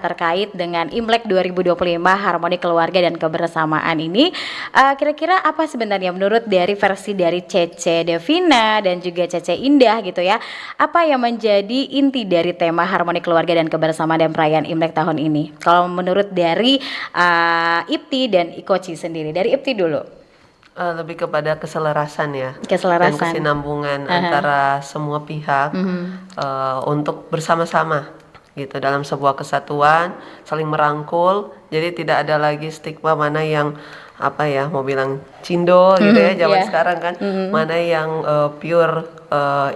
terkait dengan Imlek 2025 harmoni keluarga dan kebersamaan ini. Kira-kira apa sebenarnya menurut dari versi dari Cece Devina dan juga Cece Indah gitu ya, apa yang menjadi inti dari tema harmoni keluarga dan kebersamaan dan perayaan Imlek tahun ini? Kalau menurut dari Ipti dan Ikoci sendiri, dari Ipti dulu. Lebih kepada keselarasan ya, dan Keselarasan. kesinambungan antara semua pihak untuk bersama-sama gitu dalam sebuah kesatuan, saling merangkul. Jadi tidak ada lagi stigma mana yang mau bilang Cindo gitu ya zaman sekarang kan, mana yang pure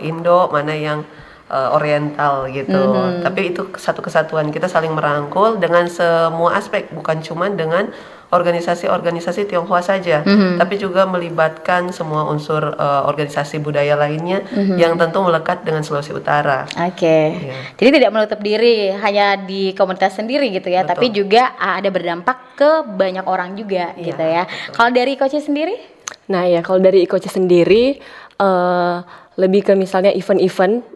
Indo, mana yang Oriental gitu. Tapi itu satu kesatuan, kita saling merangkul dengan semua aspek, bukan cuma dengan organisasi-organisasi Tionghoa saja, tapi juga melibatkan semua unsur organisasi budaya lainnya yang tentu melekat dengan Sulawesi Utara. Ya. Jadi tidak menutup diri hanya di komunitas sendiri gitu ya, tapi juga ada berdampak ke banyak orang juga gitu ya. Kalau dari Ikoci sendiri? Nah ya, kalau dari Ikoci sendiri lebih ke misalnya event-event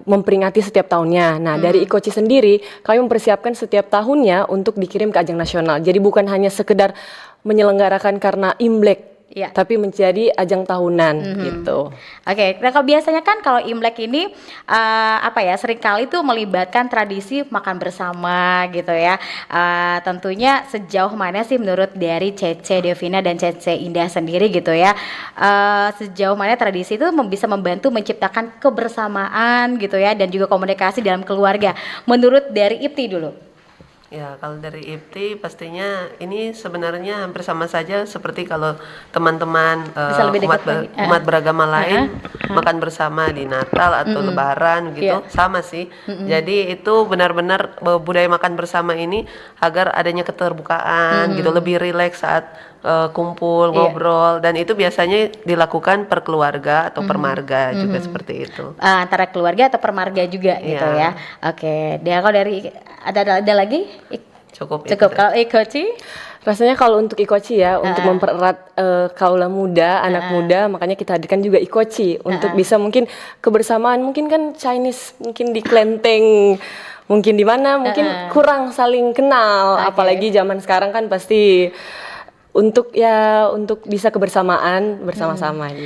memperingati setiap tahunnya. Nah dari Ikoci sendiri kami mempersiapkan setiap tahunnya untuk dikirim ke ajang nasional. Jadi bukan hanya sekedar menyelenggarakan karena Imlek, tapi menjadi ajang tahunan gitu. Nah kalau biasanya kan kalau Imlek ini seringkali tuh melibatkan tradisi makan bersama gitu ya. Tentunya sejauh mana sih menurut dari Cece Devina dan Cece Indah sendiri gitu ya, sejauh mana tradisi itu bisa membantu menciptakan kebersamaan gitu ya, dan juga komunikasi dalam keluarga. Menurut dari Ipti dulu. Ya, kalau dari Ipti pastinya ini sebenarnya hampir sama saja seperti kalau teman-teman umat beragama lain makan bersama di Natal atau Lebaran gitu, sama sih. Jadi itu benar-benar budaya makan bersama ini agar adanya keterbukaan gitu, lebih rileks saat kumpul, ngobrol, dan itu biasanya dilakukan per keluarga atau per marga juga seperti itu. Antara keluarga atau per marga juga gitu ya. Dia kalau dari ada lagi? Cukup. Kalau Ikoci? Rasanya kalau untuk Ikoci ya, untuk mempererat kaula muda, anak muda, makanya kita hadirkan juga Ikoci untuk bisa mungkin kebersamaan, mungkin kan Chinese, mungkin di Klenteng, mungkin di mana, mungkin kurang saling kenal, apalagi zaman sekarang kan pasti untuk bisa kebersamaan bersama-sama gitu.